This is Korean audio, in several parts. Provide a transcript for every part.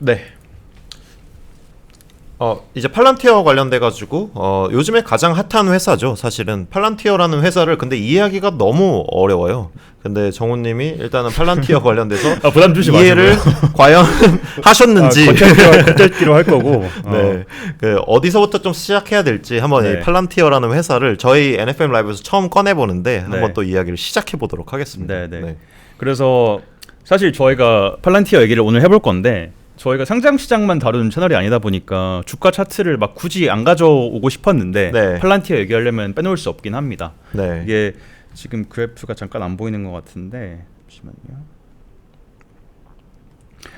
네. 이제 팔란티어 관련돼 가지고 요즘에 가장 핫한 회사죠. 사실은 팔란티어라는 회사를 근데 이해하기가 너무 어려워요. 근데 정우님이 일단은 팔란티어 관련돼서 부담 주지 이해를 과연 하셨는지 겉핥기로 할 거고. 네, 어디서부터 좀 시작해야 될지 한번 네. 이 팔란티어라는 회사를 저희 NFM 라이브에서 처음 꺼내 보는데 네. 한번 또 이야기를 시작해 보도록 하겠습니다. 네, 네. 그래서 사실 저희가 팔란티어 얘기를 오늘 해볼 건데 저희가 상장 시장만 다루는 채널이 아니다 보니까 주가 차트를 막 굳이 안 가져오고 싶었는데 네. 팔란티어 얘기하려면 빼놓을 수 없긴 합니다. 네. 이게 지금 그래프가 잠깐 안 보이는 것 같은데 잠시만요.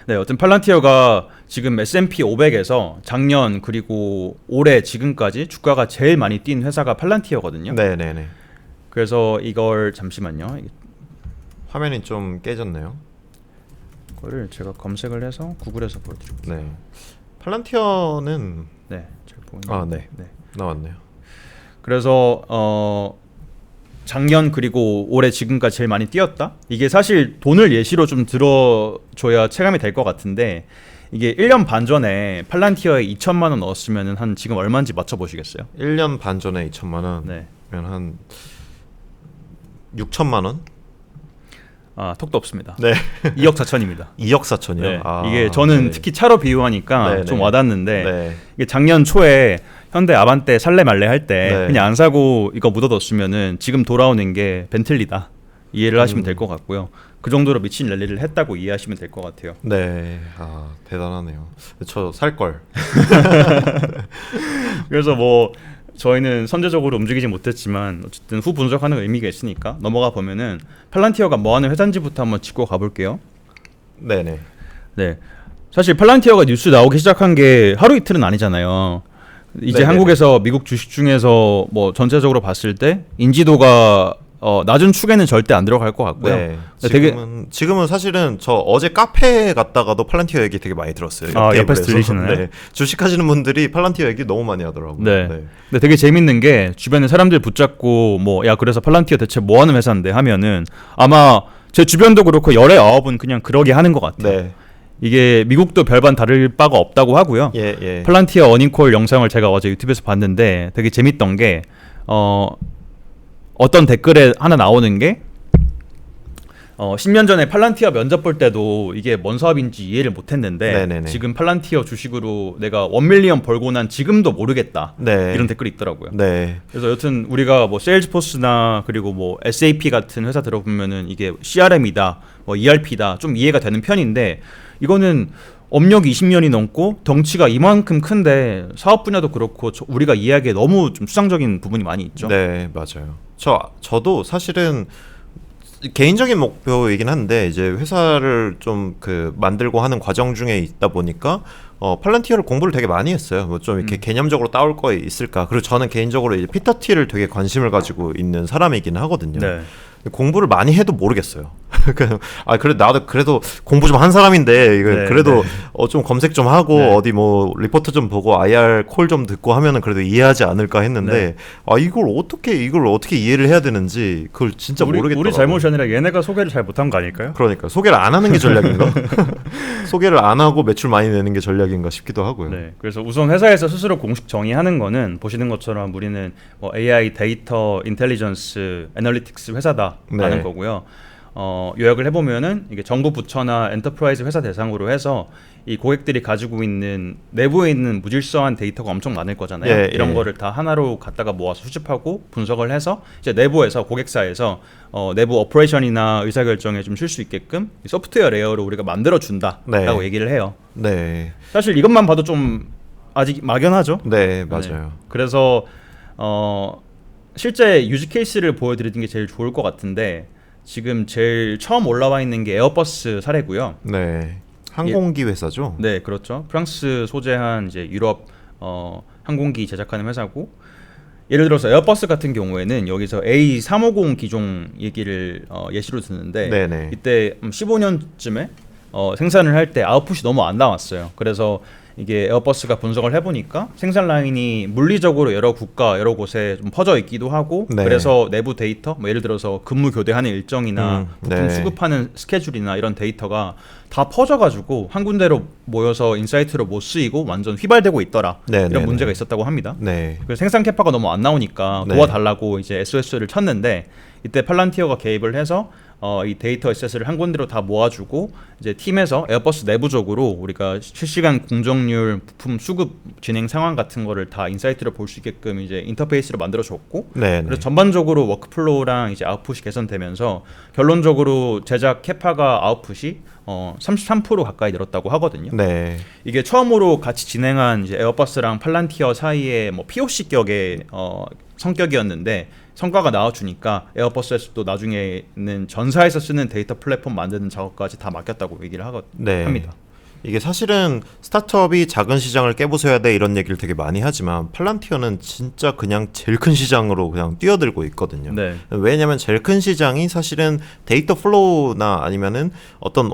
네, 어쨌든 팔란티어가 지금 S&P 500에서 작년 그리고 올해 지금까지 주가가 제일 많이 뛴 회사가 팔란티어거든요. 네, 네, 네. 그래서 이걸 잠시만요. 화면이 좀 깨졌네요. 이거를 제가 검색을 해서 구글에서 보여드릴게요. 네. 팔란티어는 네, 잘 보이네요. 네. 나왔네요. 그래서 작년 그리고 올해 지금까지 제일 많이 뛰었다. 이게 사실 돈을 예시로 좀 들어줘야 체감이 될 것 같은데 이게 1년 반 전에 팔란티어에 2천만 원 넣었으면 한 지금 얼마인지 맞춰보시겠어요? 1년 반 전에 2천만 원. 네. 그러면 한 6천만 원? 아, 톡도 없습니다. 네. 2억 4천입니다. 2억 4천이요? 네. 아, 이게 저는 네. 특히 차로 비유하니까 네, 좀 네. 와닿는데 네. 이게 작년 초에 현대 아반떼 살래 말래 할 때 네. 그냥 안 사고 이거 묻어뒀으면은 지금 돌아오는 게 벤틀리다 이해를 하시면 될 것 같고요. 그 정도로 미친 랠리를 했다고 이해하시면 될 것 같아요. 네. 아, 대단하네요. 저 살 걸. 그래서 뭐 저희는 선제적으로 움직이지 못했지만 어쨌든 후 분석하는 의미가 있으니까 넘어가 보면은 팔란티어가 뭐하는 회사인지부터 한번 짚고 가볼게요. 네, 네. 네, 사실 팔란티어가 뉴스 나오기 시작한 게 하루 이틀은 아니잖아요. 이제 네네네. 한국에서 미국 주식 중에서 뭐 전체적으로 봤을 때 인지도가 낮은 축에는 절대 안 들어갈 것 같고요. 네. 되게 지금은 사실은 저 어제 카페에 갔다가도 팔란티어 얘기 되게 많이 들었어요. 아, 테이블에서. 옆에서 들리시나요? 네. 주식하시는 분들이 팔란티어 얘기 너무 많이 하더라고요. 네. 근데 되게 재밌는 게 주변에 사람들 붙잡고 뭐 야 그래서 팔란티어 대체 뭐 하는 회사인데 하면은 아마 제 주변도 그렇고 열의 아홉은 그냥 그러게 하는 것 같아요. 네. 이게 미국도 별반 다를 바가 없다고 하고요. 예, 예. 팔란티어 어닝콜 영상을 제가 어제 유튜브에서 봤는데 되게 재밌던 게 어떤 댓글에 하나 나오는 게 10년 전에 팔란티어 면접 볼 때도 이게 뭔 사업인지 이해를 못했는데 네네네. 지금 팔란티어 주식으로 내가 1밀리언 벌고 난 지금도 모르겠다. 네. 이런 댓글이 있더라고요. 네. 그래서 여튼 우리가 뭐 세일즈포스나 그리고 뭐 SAP 같은 회사 들어보면은 이게 CRM이다, 뭐 ERP다 좀 이해가 되는 편인데 이거는 업력이 20년이 넘고 덩치가 이만큼 큰데 사업 분야도 그렇고 우리가 이해하기에 너무 좀 추상적인 부분이 많이 있죠. 네, 맞아요. 저도 사실은 개인적인 목표이긴 한데 이제 회사를 좀 만들고 하는 과정 중에 있다 보니까 팔란티어를 공부를 되게 많이 했어요. 뭐 좀 이렇게 개념적으로 따올 거 있을까. 그리고 저는 개인적으로 이제 피터 T를 되게 관심을 가지고 있는 사람이긴 하거든요. 네. 공부를 많이 해도 모르겠어요. 그래 나도 그래도 공부 좀 한 사람인데 이거 네, 그래도 네. 좀 검색 좀 하고 네. 어디 뭐 리포트 좀 보고 IR 콜 좀 듣고 하면은 그래도 이해하지 않을까 했는데 이걸 어떻게 이해를 해야 되는지 그걸 진짜 모르겠더라고요. 우리 잘못이 아니라 얘네가 소개를 잘 못한 거 아닐까요? 그러니까 소개를 안 하는 게 전략인가? 소개를 안 하고 매출 많이 내는 게 전략인가 싶기도 하고요. 네. 그래서 우선 회사에서 스스로 공식 정의하는 거는 보시는 것처럼 우리는 뭐 AI 데이터 인텔리전스 애널리틱스 회사다라는 네. 거고요. 요약을 해보면은 이게 정부 부처나 엔터프라이즈 회사 대상으로 해서 이 고객들이 가지고 있는 내부에 있는 무질서한 데이터가 엄청 많을 거잖아요. 예, 이런 예. 거를 다 하나로 갖다가 모아서 수집하고 분석을 해서 이제 내부에서 고객사에서 내부 오퍼레이션이나 의사결정에 좀 쉴 수 있게끔 이 소프트웨어 레이어로 우리가 만들어 준다라고 네. 얘기를 해요. 네. 사실 이것만 봐도 좀 아직 막연하죠. 네, 맞아요. 네. 그래서 실제 유즈 케이스를 보여드리는 게 제일 좋을 것 같은데 지금 제일 처음 올라와 있는 게 에어버스 사례고요. 네. 항공기 회사죠? 네, 그렇죠. 프랑스 소재한 이제 유럽 항공기 제작하는 회사고 예를 들어서 에어버스 같은 경우에는 여기서 A350 기종 얘기를 예시로 드는데 네네. 이때 15년쯤에 생산을 할 때 아웃풋이 너무 안 나왔어요. 그래서 이게 에어버스가 분석을 해보니까 생산 라인이 물리적으로 여러 국가 여러 곳에 좀 퍼져 있기도 하고 네. 그래서 내부 데이터 뭐 예를 들어서 근무 교대하는 일정이나 부품 네. 수급하는 스케줄이나 이런 데이터가 다 퍼져가지고 한 군데로 모여서 인사이트로 못 쓰이고 완전 휘발되고 있더라. 네, 이런 네, 문제가 네. 있었다고 합니다. 네. 그래서 생산 캐파가 너무 안 나오니까 네. 도와달라고 이제 SOS를 쳤는데 이때 팔란티어가 개입을 해서 이 데이터 에셋을 한 군데로 다 모아주고 이제 팀에서 에어버스 내부적으로 우리가 실시간 공정률, 부품 수급 진행 상황 같은 거를 다 인사이트로 볼 수 있게끔 이제 인터페이스를 만들어줬고 네. 그래서 전반적으로 워크플로우랑 이제 아웃풋이 개선되면서 결론적으로 제작 캐파가 아웃풋이 33% 가까이 늘었다고 하거든요. 네. 이게 처음으로 같이 진행한 이제 에어버스랑 팔란티어 사이에 뭐 POC 격의 성격이었는데 성과가 나와주니까 에어버스에서도 나중에는 전사에서 쓰는 데이터 플랫폼 만드는 작업까지 다 맡겼다고 얘기를 네. 합니다. 이게 사실은 스타트업이 작은 시장을 깨부숴야 돼 이런 얘기를 되게 많이 하지만 팔란티어는 진짜 그냥 제일 큰 시장으로 그냥 뛰어들고 있거든요. 네. 왜냐하면 제일 큰 시장이 사실은 데이터 플로우나 아니면은 어떤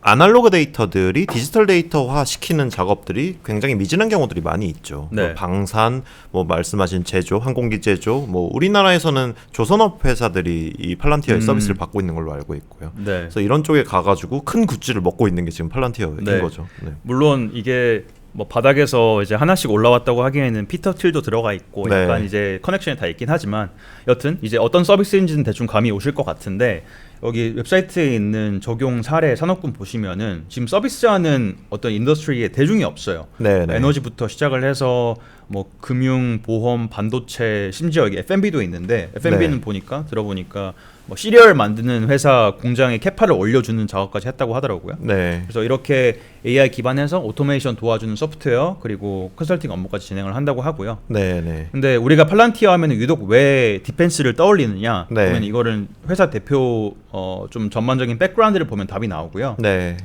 아날로그 데이터들이 디지털 데이터화 시키는 작업들이 굉장히 미진한 경우들이 많이 있죠. 네. 뭐 방산, 뭐 말씀하신 제조, 항공기 제조, 뭐 우리나라에서는 조선업 회사들이 이 팔란티어의 서비스를 받고 있는 걸로 알고 있고요. 네. 그래서 이런 쪽에 가가지고 큰 굿즈를 먹고 있는 게 지금 팔란티어인 네. 거죠. 네. 물론 이게 뭐 바닥에서 이제 하나씩 올라왔다고 하기에는 피터 틸도 들어가 있고 네. 약간 이제 커넥션이 다 있긴 하지만 여튼 이제 어떤 서비스인지는 대충 감이 오실 것 같은데 여기 웹사이트에 있는 적용 사례 산업군 보시면은 지금 서비스하는 어떤 인더스트리에 대중이 없어요. 네, 네. 에너지부터 시작을 해서 뭐 금융, 보험, 반도체, 심지어 여기 F&B도 있는데 F&B는 네. 보니까 들어보니까 뭐 시리얼 만드는 회사 공장에 캐파를 올려주는 작업까지 했다고 하더라고요. 네. 그래서 이렇게 AI 기반해서 오토메이션 도와주는 소프트웨어 그리고 컨설팅 업무까지 진행을 한다고 하고요. 네, 네. 근데 우리가 팔란티어 하면 유독 왜 디펜스를 떠올리느냐? 네. 그러면 이거는 회사 대표 좀 전반적인 백그라운드를 보면 답이 나오고요. 네.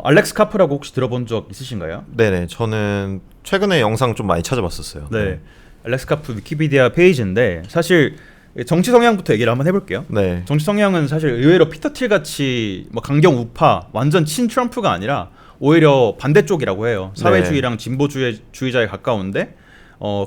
알렉스 카프라고 혹시 들어본 적 있으신가요? 네네. 저는 최근에 영상 좀 많이 찾아봤었어요. 네. 알렉스 카프 위키피디아 페이지인데 사실 정치 성향부터 얘기를 한번 해볼게요. 네. 정치 성향은 사실 의외로 피터 틸 같이 뭐 강경 우파 완전 친 트럼프가 아니라 오히려 반대쪽이라고 해요. 사회주의랑 진보주의자에 가까운데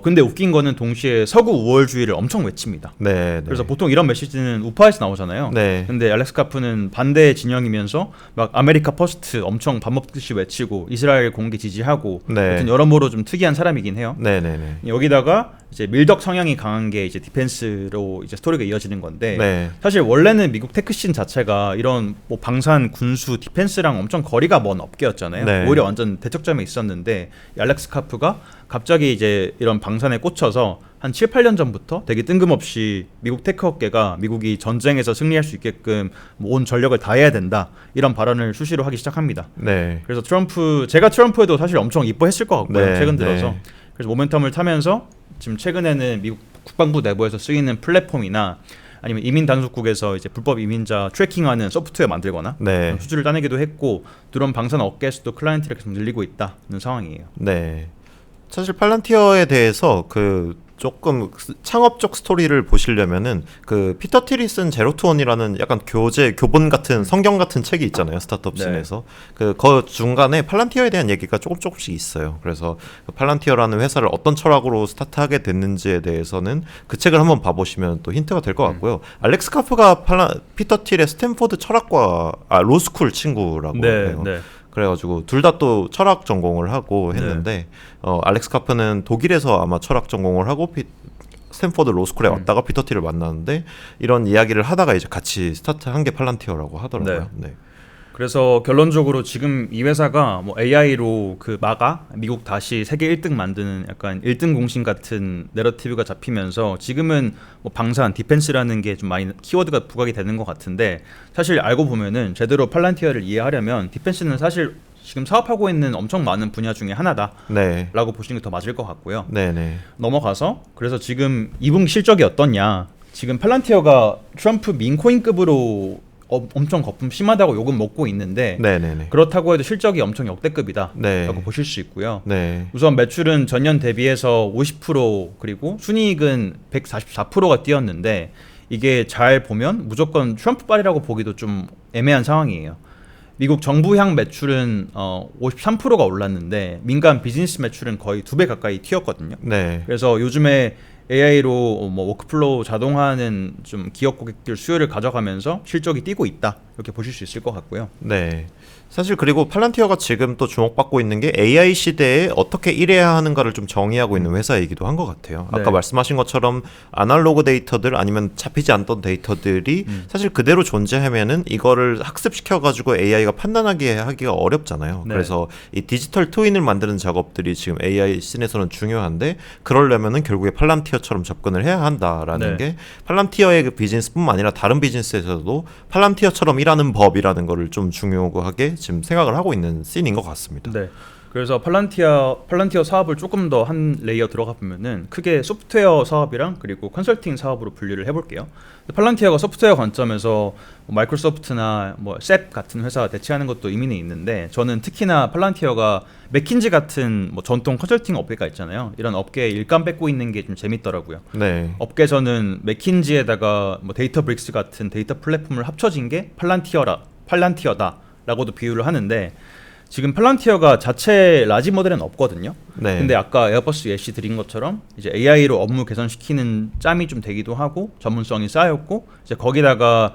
근데 웃긴 거는 동시에 서구 우월주의를 엄청 외칩니다. 네. 네. 그래서 보통 이런 메시지는 우파에서 나오잖아요. 네. 근데 알렉스 카프는 반대 진영이면서 막 아메리카 퍼스트 엄청 밥 먹듯이 외치고 이스라엘 공개 지지하고 네. 하여튼 여러모로 좀 특이한 사람이긴 해요. 네, 네, 네. 여기다가 이제 밀덕 성향이 강한 게 이제 디펜스로 이제 스토리가 이어지는 건데 네. 사실 원래는 미국 테크씬 자체가 이런 뭐 방산, 군수, 디펜스랑 엄청 거리가 먼 업계였잖아요. 네. 오히려 완전 대척점에 있었는데 이 알렉스 카프가 갑자기 이제 이런 방산에 꽂혀서 한 7, 8년 전부터 되게 뜬금없이 미국 테크 업계가 미국이 전쟁에서 승리할 수 있게끔 온 전력을 다해야 된다 이런 발언을 수시로 하기 시작합니다. 네. 그래서 제가 트럼프에도 사실 엄청 이뻐했을 것 같고요. 네, 최근 들어서. 네. 그래서 모멘텀을 타면서 지금 최근에는 미국 국방부 내부에서 쓰이는 플랫폼이나 아니면 이민 단속국에서 이제 불법 이민자 트래킹하는 소프트웨어 만들거나 네. 수주를 따내기도 했고 드론 방산 업계에서도 클라이언트를 계속 늘리고 있다는 상황이에요. 네. 사실 팔란티어에 대해서 그 조금 창업적 스토리를 보시려면은 그 피터 틸이 쓴 제로 투 원이라는 약간 교본 같은 성경 같은 책이 있잖아요. 스타트업 네. 씬에서 그 중간에 팔란티어에 대한 얘기가 조금씩 있어요. 그래서 그 팔란티어라는 회사를 어떤 철학으로 스타트하게 됐는지에 대해서는 그 책을 한번 봐보시면 또 힌트가 될 것 같고요. 알렉스 카프가 피터 틸의 스탠포드 철학과 로스쿨 친구라고 해요. 네. 그래가지고 둘 다 또 철학 전공을 하고 했는데 알렉스 카프는 독일에서 아마 철학 전공을 하고 스탠포드 로스쿨에 왔다가 피터 틸을 만났는데 이런 이야기를 하다가 이제 같이 스타트한 게 팔란티어라고 하더라고요. 네. 그래서 결론적으로 지금 이 회사가 뭐 AI로 그 미국 다시 세계 1등 만드는 약간 1등 공신 같은 내러티브가 잡히면서 지금은 뭐 방산, 디펜스라는 게 좀 많이 키워드가 부각이 되는 것 같은데 사실 알고 보면은 제대로 팔란티어를 이해하려면 디펜스는 사실 지금 사업하고 있는 엄청 많은 분야 중에 하나다라고 네. 보시는 게 더 맞을 것 같고요. 네네. 넘어가서 그래서 지금 2분기 실적이 어떻냐. 지금 팔란티어가 트럼프 민코인급으로 엄청 거품 심하다고 욕은 먹고 있는데 네네네. 그렇다고 해도 실적이 엄청 역대급이다 네. 라고 보실 수 있고요. 네. 우선 매출은 전년 대비해서 50% 그리고 순이익은 144%가 뛰었는데 이게 잘 보면 무조건 트럼프 빨이라고 보기도 좀 애매한 상황이에요. 미국 정부향 매출은 53%가 올랐는데 민간 비즈니스 매출은 거의 2배 가까이 튀었거든요. 네. 그래서 요즘에 AI로 뭐 워크플로우 자동화하는 좀 기업 고객들 수요를 가져가면서 실적이 뛰고 있다 이렇게 보실 수 있을 것 같고요. 네. 사실 그리고 팔란티어가 지금 또 주목받고 있는 게 AI 시대에 어떻게 일해야 하는가를 좀 정의하고 있는 회사이기도 한 것 같아요. 아까 네. 말씀하신 것처럼 아날로그 데이터들 아니면 잡히지 않던 데이터들이 사실 그대로 존재하면은 이거를 학습시켜가지고 AI가 판단하게 하기가 어렵잖아요. 네. 그래서 이 디지털 트윈을 만드는 작업들이 지금 AI 씬에서는 중요한데 그러려면은 결국에 팔란티어처럼 접근을 해야 한다라는 네. 게 팔란티어의 그 비즈니스뿐만 아니라 다른 비즈니스에서도 팔란티어처럼 일하는 법이라는 거를 좀 중요하게 지금 생각을 하고 있는 씬인 것 같습니다. 네. 그래서 팔란티어 사업을 조금 더 한 레이어 들어가 보면은 크게 소프트웨어 사업이랑 그리고 컨설팅 사업으로 분류를 해볼게요. 팔란티어가 소프트웨어 관점에서 뭐 마이크로소프트나 뭐 셉 같은 회사 대체하는 것도 의미는 있는데 저는 특히나 팔란티어가 맥킨지 같은 뭐 전통 컨설팅 업계가 있잖아요. 이런 업계에 일감 뺏고 있는 게 좀 재밌더라고요. 네. 업계에서는 맥킨지에다가 뭐 데이터브릭스 같은 데이터 플랫폼을 합쳐진 게 팔란티어다라고도 비유를 하는데 지금 팔란티어가 자체 라지 모델은 없거든요. 네. 근데 아까 에어버스 예시 드린 것처럼 이제 AI로 업무 개선시키는 짬이 좀 되기도 하고 전문성이 쌓였고 이제 거기다가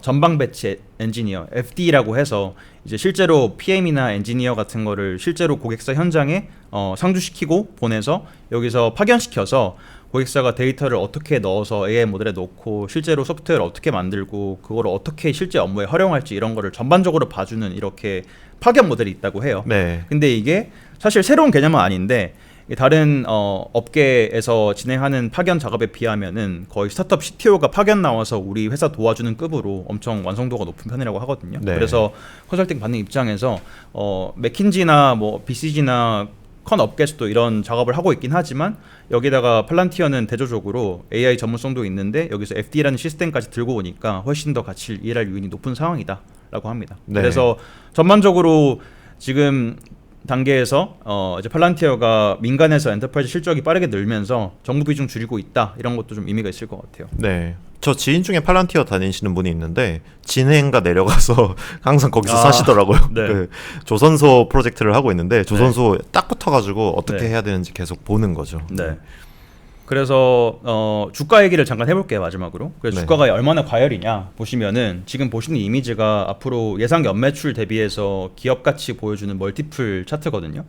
전방 배치 엔지니어 FD라고 해서 이제 실제로 PM이나 엔지니어 같은 거를 실제로 고객사 현장에 상주시키고 보내서 여기서 파견시켜서 고객사가 데이터를 어떻게 넣어서 AI 모델에 넣고 실제로 소프트웨어를 어떻게 만들고 그거를 어떻게 실제 업무에 활용할지 이런 거를 전반적으로 봐주는 이렇게 파견 모델이 있다고 해요. 네. 근데 이게 사실 새로운 개념은 아닌데 다른 업계에서 진행하는 파견 작업에 비하면은 거의 스타트업 CTO가 파견 나와서 우리 회사 도와주는 급으로 엄청 완성도가 높은 편이라고 하거든요. 네. 그래서 컨설팅 받는 입장에서 맥킨지나 뭐 BCG나 컨 업계에서도 이런 작업을 하고 있긴 하지만 여기다가 팔란티어는 대조적으로 AI 전문성도 있는데 여기서 FD라는 시스템까지 들고 오니까 훨씬 더 가치를 이해할 요인이 높은 상황이다라고 합니다. 네. 그래서 전반적으로 지금 단계에서 이제 팔란티어가 민간에서 엔터프라이즈 실적이 빠르게 늘면서 정부 비중 줄이고 있다 이런 것도 좀 의미가 있을 것 같아요. 네. 저 지인 중에 팔란티어 다니시는 분이 있는데 진해인가 내려가서 항상 거기서 사시더라고요. 네. 그 조선소 프로젝트를 하고 있는데 조선소 딱 붙어가지고 어떻게 네. 해야 되는지 계속 보는 거죠. 네. 그래서 주가 얘기를 잠깐 해볼게요 마지막으로. 그래서 네. 주가가 얼마나 과열이냐 보시면은 지금 보시는 이미지가 앞으로 예상 연매출 대비해서 기업 가치 보여주는 멀티플 차트거든요.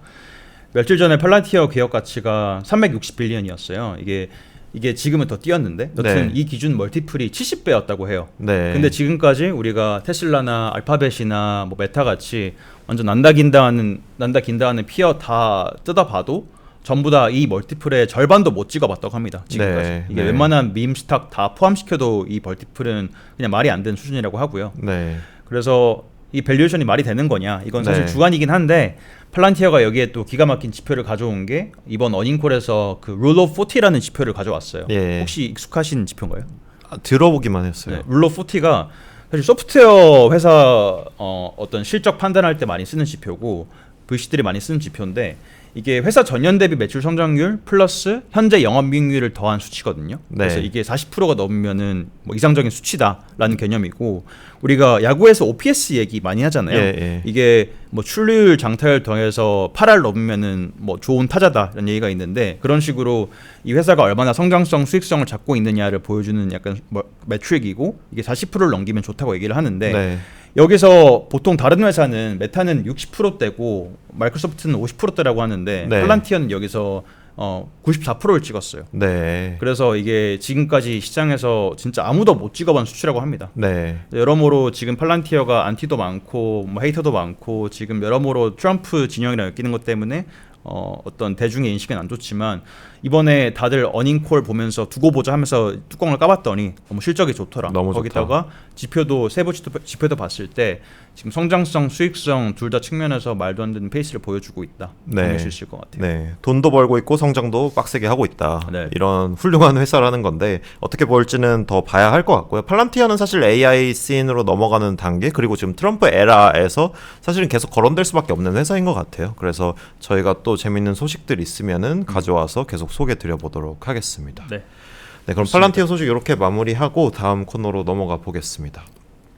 며칠 전에 팔란티어 기업 가치가 360빌리언이었어요. 이게 지금은 더 뛰었는데 여튼 네. 이 기준 멀티플이 70배였다고 해요. 네. 근데 지금까지 우리가 테슬라나 알파벳이나 뭐 메타 같이 완전 난다 긴다 하는 피어 다 뜯어봐도 전부 다 이 멀티플의 절반도 못 찍어봤다고 합니다. 지금까지. 네, 이게 네. 웬만한 밈 스탁 다 포함시켜도 이 멀티플은 그냥 말이 안 되는 수준이라고 하고요. 네. 그래서 이 밸류에이션이 말이 되는 거냐? 이건 사실 네. 주관이긴 한데 팔란티어가 여기에 또 기가 막힌 지표를 가져온 게 이번 어닝콜에서 그 룰 오브 40라는 지표를 가져왔어요. 예. 혹시 익숙하신 지표인가요? 들어보기만 했어요. 네, 룰 오브 40가 사실 소프트웨어 회사 어떤 실적 판단할 때 많이 쓰는 지표고 VC들이 많이 쓰는 지표인데 이게 회사 전년 대비 매출 성장률 플러스 현재 영업이익률을 더한 수치거든요. 네. 그래서 이게 40%가 넘으면은 뭐 이상적인 수치다라는 개념이고 우리가 야구에서 OPS 얘기 많이 하잖아요. 예, 예. 이게 뭐 출루율 장타율 더해서 8할 넘으면은 뭐 좋은 타자다라는 얘기가 있는데 그런 식으로 이 회사가 얼마나 성장성 수익성을 잡고 있느냐를 보여주는 약간 뭐 매트릭이고 이게 40%를 넘기면 좋다고 얘기를 하는데 네. 여기서 보통 다른 회사는 메타는 60%대고 마이크로소프트는 50%대라고 하는데 네. 팔란티어는 여기서 94%를 찍었어요. 네. 그래서 이게 지금까지 시장에서 진짜 아무도 못 찍어본 수치라고 합니다. 네. 여러모로 지금 팔란티어가 안티도 많고 뭐 헤이터도 많고 지금 여러모로 트럼프 진영이랑 엮이는 것 때문에 어떤 대중의 인식은 안 좋지만 이번에 다들 어닝콜 보면서 두고 보자 하면서 뚜껑을 까봤더니 너무 실적이 좋더라. 너무 거기다가 지표도 세부 지표도 봤을 때 지금 성장성, 수익성 둘 다 측면에서 말도 안 되는 페이스를 보여주고 있다. 네. 정리할 수 있을 것 같아요. 네. 돈도 벌고 있고 성장도 빡세게 하고 있다. 네. 이런 훌륭한 회사라는 건데 어떻게 볼지는 더 봐야 할 것 같고요. 팔란티어는 사실 AI 씬으로 넘어가는 단계 그리고 지금 트럼프 에라에서 사실은 계속 거론될 수밖에 없는 회사인 것 같아요. 그래서 저희가 또 재밌는 소식들 있으면은 가져와서 계속 소개 드려보도록 하겠습니다. 네. 네, 그럼 좋습니다. 팔란티어 소식 이렇게 마무리하고 다음 코너로 넘어가 보겠습니다.